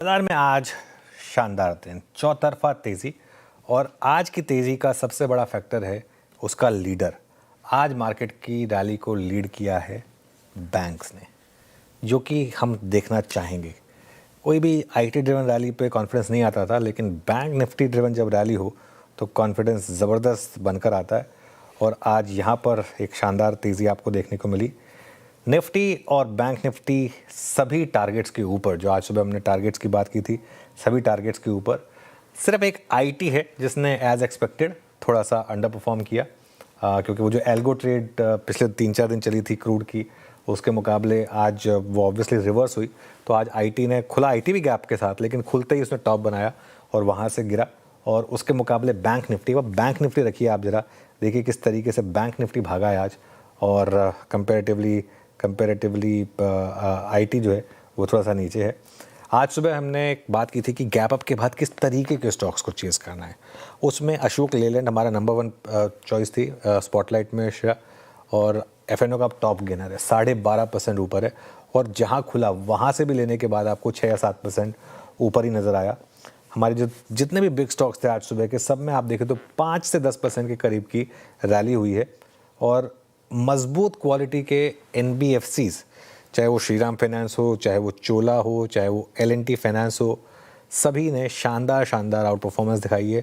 बाजार में आज शानदार दिन, चौतरफा तेजी। और आज की तेजी का सबसे बड़ा फैक्टर है उसका लीडर। आज मार्केट की रैली को लीड किया है बैंक्स ने, जो कि हम देखना चाहेंगे। कोई भी आईटी ड्रिवन रैली पे कॉन्फिडेंस नहीं आता था, लेकिन बैंक निफ्टी ड्रिवन जब रैली हो तो कॉन्फिडेंस ज़बरदस्त बनकर आता है। और आज यहाँ पर एक शानदार तेज़ी आपको देखने को मिली। निफ्टी और बैंक निफ्टी सभी टारगेट्स के ऊपर, जो आज सुबह हमने टारगेट्स की बात की थी, सभी टारगेट्स के ऊपर। सिर्फ एक आईटी है जिसने एज एक्सपेक्टेड थोड़ा सा अंडर परफॉर्म किया, क्योंकि वो जो एल्गो ट्रेड पिछले 3-4 दिन चली थी क्रूड की, उसके मुकाबले आज वो ऑब्वियसली रिवर्स हुई। तो आज आईटी ने खुला, आईटी भी गैप के साथ, लेकिन खुलते ही उसने टॉप बनाया और वहाँ से गिरा। और उसके मुकाबले बैंक निफ्टी, वह बैंक निफ्टी रखिए आप ज़रा, देखिए किस तरीके से बैंक निफ्टी भागा है आज। और कंपेरेटिवली आईटी जो है वो थोड़ा सा नीचे है। आज सुबह हमने एक बात की थी कि गैप अप के बाद किस तरीके के स्टॉक्स को चेस करना है। उसमें अशोक लेलैंड हमारा नंबर 1 चॉइस थी, स्पॉटलाइट में श्रेया। और एफएनओ का टॉप गेनर है, 12.5% ऊपर है। और जहां खुला वहां से भी लेने के बाद आपको 6 या 7% ऊपर ही नज़र आया। हमारे जो जितने भी बिग स्टॉक्स थे आज सुबह के, सब में आप देखें तो 5 से 10% के करीब की रैली हुई है। और मजबूत क्वालिटी के एनबीएफसीज, चाहे वो श्रीराम फाइनेंस हो, चाहे वो चोला हो, चाहे वो एलएनटी फाइनेंस हो, सभी ने शानदार आउट परफॉर्मेंस दिखाई है।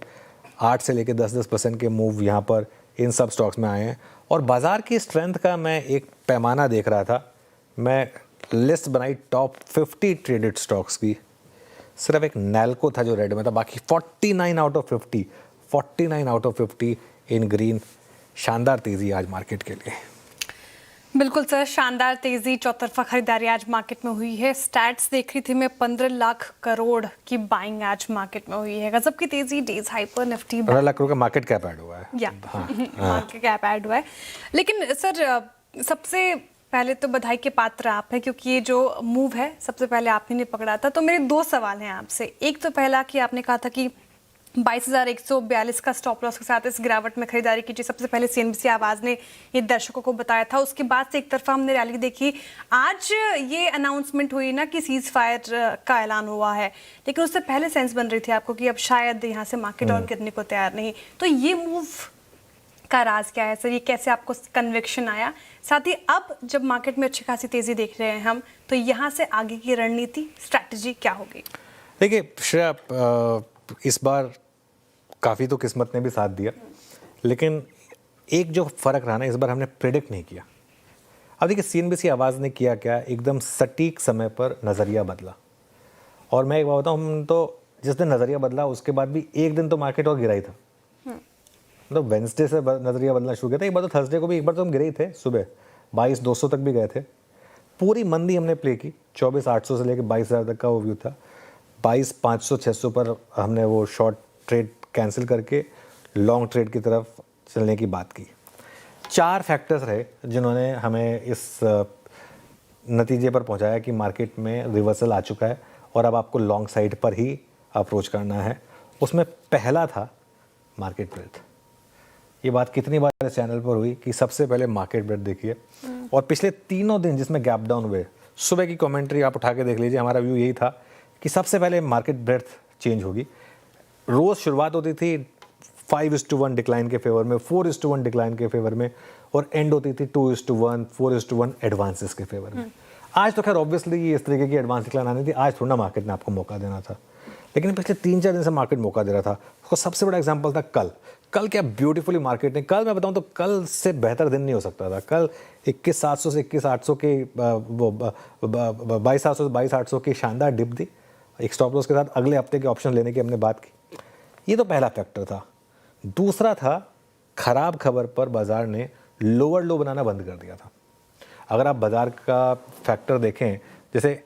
8 से लेकर 10% के मूव यहाँ पर इन सब स्टॉक्स में आए हैं। और बाज़ार की स्ट्रेंथ का मैं एक पैमाना देख रहा था। मैं लिस्ट बनाई टॉप 50 ट्रेडेड स्टॉक्स की, सिर्फ एक नैल्को था जो रेड में था, बाकी 49 आउट ऑफ 50 इन ग्रीन। शानदार तेज़ी आज मार्केट के लिए। बिल्कुल सर, शानदार तेजी, चौतरफा खरीदारी आज मार्केट में हुई है। स्टैट्स देख रही थी मैं, 15 लाख करोड़ की बाइंग आज मार्केट में हुई है। गजब की तेजी, days hyper Nifty 15 lakh crore का मार्केट कैप ऐड हुआ है। मार्केट कैप ऐड हुआ है। लेकिन सर, सबसे पहले तो बधाई के पात्र आप हैं, क्योंकि ये जो मूव है सबसे पहले आप ही ने पकड़ा था। तो मेरे 2 सवाल हैं आपसे। एक तो पहला कि आपने कहा था कि 22,142 का स्टॉप लॉस के साथ इस गिरावट में खरीदारी कीजिए। सबसे पहले सीएनबीसी आवाज ने ये दर्शकों को बताया था। उसके बाद से एक तरफा हमने रैली देखी। आज ये अनाउंसमेंट हुई ना कि सीज फायर का ऐलान हुआ है, लेकिन उससे पहले सेंस बन रही थी आपको कि अब शायद यहाँ से मार्केट और गिरने को तैयार नहीं। तो ये मूव का राज क्या है सर? ये कैसे आपको कन्विक्शन आया? साथ ही अब जब मार्केट में अच्छी खासी तेजी देख रहे हैं हम, तो यहाँ से आगे की रणनीति, स्ट्रैटेजी क्या होगी? देखिए श्रेया, इस बार काफ़ी तो किस्मत ने भी साथ दिया, लेकिन एक जो फ़र्क रहा ना, इस बार हमने प्रेडिक्ट नहीं किया। अब देखिए सीएनबीसी आवाज़ ने किया क्या, एकदम सटीक समय पर नज़रिया बदला। और मैं एक बात बताऊँ, हम तो जिस दिन नज़रिया बदला उसके बाद भी एक दिन तो मार्केट और गिरा ही था। मतलब वेंसडे से नज़रिया बदलना शुरू किया था। एक बार तो थर्सडे को भी एक बार तो हम गिरे ही थे, सुबह 22,200 तक भी गए थे। पूरी मंदी हमने प्ले की, 24,800 से लेकर 22,000 तक का वो व्यू था। 22,500-600 पर हमने वो शॉर्ट ट्रेड कैंसिल करके लॉन्ग ट्रेड की तरफ चलने की बात की। 4 फैक्टर्स रहे जिन्होंने हमें इस नतीजे पर पहुंचाया कि मार्केट में रिवर्सल आ चुका है और अब आपको लॉन्ग साइड पर ही अप्रोच करना है। उसमें पहला था मार्केट ब्रेथ। ये बात कितनी बार इस चैनल पर हुई कि सबसे पहले मार्केट ब्रेथ देखिए। और पिछले 3 दिन जिसमें गैप डाउन हुए, सुबह की कमेंट्री आप उठा के देख लीजिए, हमारा व्यू यही था कि सबसे पहले मार्केट ब्रेथ चेंज होगी। रोज़ शुरुआत होती थी 5:1 डिक्लाइन के फेवर में, 4:1 डिक्लाइन के फेवर में, और एंड होती थी 2:1, 4:1 एडवांसेस के फेवर में। आज तो खैर ऑब्वियसली इस तरीके की एडवांस डिक्लाइन आनी थी, आज थोड़ा ना मार्केट ने आपको मौका देना था, लेकिन पिछले 3-4 दिन से मार्केट मौका दे रहा था। उसका सबसे बड़ा एग्जाम्पल था कल क्या ब्यूटीफुली मार्केट ने, कल मैं बताऊं तो कल से बेहतर दिन नहीं हो सकता था। कल 21,700 से 21,800 के 22,700 से 22,800 की शानदार डिप दी, एक स्टॉप लॉस के साथ अगले हफ्ते के ऑप्शन लेने की हमने बात की। ये तो पहला फैक्टर था। दूसरा था, खराब खबर पर बाजार ने लोअर लो बनाना बंद कर दिया था। अगर आप बाजार का फैक्टर देखें, जैसे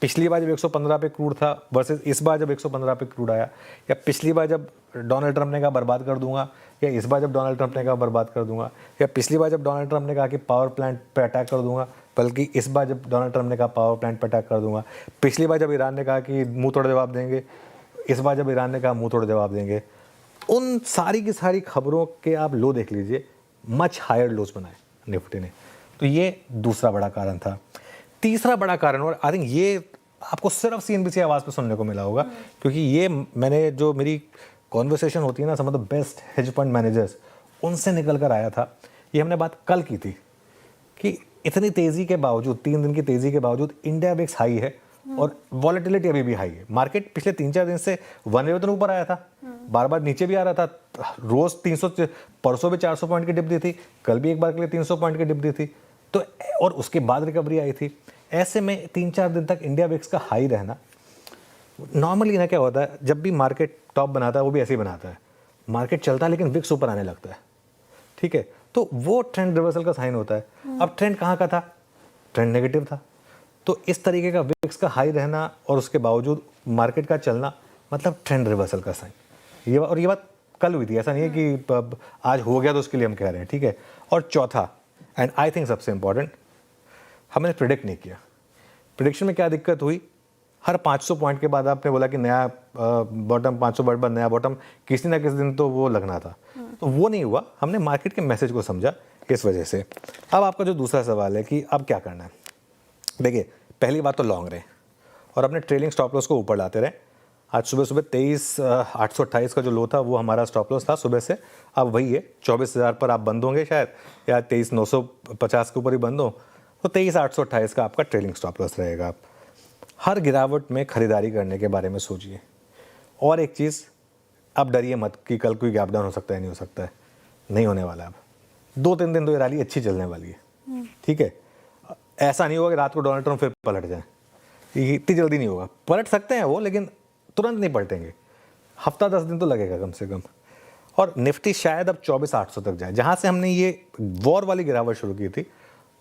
पिछली बार जब 115 पे क्रूड था वर्सेस इस बार जब 115 पे क्रूड आया, या पिछली बार जब डोनाल्ड ट्रंप ने कहा बर्बाद कर दूंगा, या इस बार जब डोनाल्ड ट्रंप ने कहा बर्बाद कर दूंगा, या पिछली बार जब डोनाल्ड ट्रंप ने कहा कि पावर प्लांट पर अटैक कर दूंगा, बल्कि इस बार जब डोनाल्ड ट्रंप ने कहा पावर प्लांट पर अटैक कर दूंगा, पिछली बार जब ईरान ने कहा कि मुंह तोड़ जवाब देंगे, इस बार जब ईरान ने कहा मुंह तोड़ जवाब देंगे। उन सारी की सारी खबरों के आप लो देख लीजिए, मच हायर लोज बनाए निफ्टी ने। तो ये दूसरा बड़ा कारण था। तीसरा बड़ा कारण, और आई थिंक ये आपको सिर्फ CNBC आवाज़ पे सुनने को मिला होगा, क्योंकि ये मैंने जो मेरी कॉन्वर्सेशन होती है ना some of the best hedge fund managers, उनसे निकल कर आया था। ये हमने बात कल की थी कि इतनी तेज़ी के बावजूद, 3 दिन की तेज़ी के बावजूद इंडिया विक्स हाई है और वॉलेटिलिटी अभी भी हाई है। मार्केट पिछले 3-4 दिन से 111 ऊपर आया था, बार बार नीचे भी आ रहा था, रोज़ 300, परसों भी 400 पॉइंट की डिप दी थी, कल भी एक बार के लिए 300 पॉइंट की डिप दी थी, तो और उसके बाद रिकवरी आई थी। ऐसे में 3-4 दिन तक इंडिया विक्स का हाई रहना, नॉर्मली ना क्या होता है, जब भी मार्केट टॉप बनाता है वो भी ऐसे ही बनाता है, मार्केट चलता है लेकिन विक्स ऊपर आने लगता है, ठीक है, तो वो ट्रेंड रिवर्सल का साइन होता है। अब ट्रेंड कहाँ का था? ट्रेंड नेगेटिव था। तो इस तरीके का विक्स का हाई रहना और उसके बावजूद मार्केट का चलना, मतलब ट्रेंड रिवर्सल का साइन। ये बात कल हुई थी, ऐसा नहीं है कि आज हो गया तो उसके लिए हम कह रहे हैं, ठीक है। और चौथा, एंड आई थिंक सबसे इंपॉर्टेंट, हमने प्रिडिक्ट नहीं किया। प्रिडिक्शन में क्या दिक्कत हुई? हर 500 पॉइंट के बाद आपने बोला कि नया बॉटम, 500 पॉइंट बाद नया बॉटम, किसी ना किसी दिन तो वो लगना था, तो वो नहीं हुआ। हमने मार्केट के मैसेज को समझा, इस वजह से। अब आपका जो दूसरा सवाल है कि अब क्या करना है, देखिए पहली बात तो लॉन्ग रहे और अपने ट्रेलिंग स्टॉप लॉस को ऊपर लाते रहे। आज सुबह 23,828 का जो लो था वो हमारा स्टॉप लॉस था सुबह से, अब वही है। 24,000 पर आप बंद होंगे शायद, या 23,950 के ऊपर ही बंद हो, तो 23,828 का आपका ट्रेलिंग स्टॉप लॉस रहेगा। हर गिरावट में खरीदारी करने के बारे में सोचिए। और एक चीज़, अब डरिए मत कि कल कोई गैप डाउन हो सकता है, नहीं हो सकता है, नहीं होने वाला है। अब 2-3 दिन तो ये रैली अच्छी चलने वाली है, ठीक है। ऐसा नहीं होगा कि रात को डोनाल्ड ट्रम्प फिर पलट जाए, इतनी जल्दी नहीं होगा। पलट सकते हैं वो, लेकिन तुरंत नहीं पलटेंगे, हफ्ता 10 दिन तो लगेगा कम से कम। और निफ्टी शायद अब 24,800 तक जाए, जहाँ से हमने ये वॉर वाली गिरावट शुरू की थी,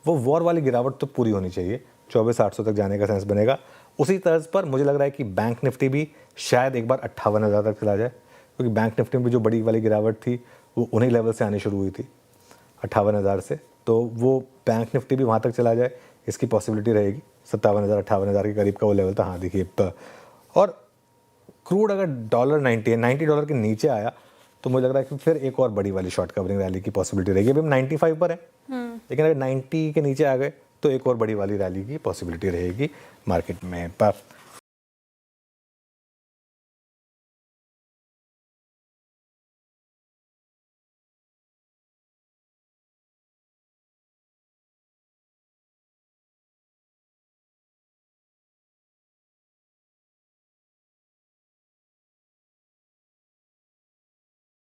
वो वॉर वाली गिरावट तो पूरी होनी चाहिए, 24,800 तक जाने का सेंस बनेगा। उसी तर्ज पर मुझे लग रहा है कि बैंक निफ्टी भी शायद एक बार 58,000 तक चला जाए, क्योंकि बैंक निफ्टी में भी जो बड़ी वाली गिरावट थी वो उन्हीं लेवल से आनी शुरू हुई थी, 58,000 से, तो वो बैंक निफ्टी भी वहाँ तक चला जाए, इसकी पॉसिबिलिटी रहेगी। 57,000, 58,000 के करीब का वो लेवल था, हाँ देखिए। और क्रूड अगर $90 के नीचे आया तो मुझे लग रहा है कि फिर एक और बड़ी वाली शॉर्ट कवरिंग रैली की पॉसिबिलिटी रहेगी। अभी हम 95 पर है, लेकिन अगर 90 के नीचे आ गए तो एक और बड़ी वाली रैली की पॉसिबिलिटी रहेगी मार्केट में। पर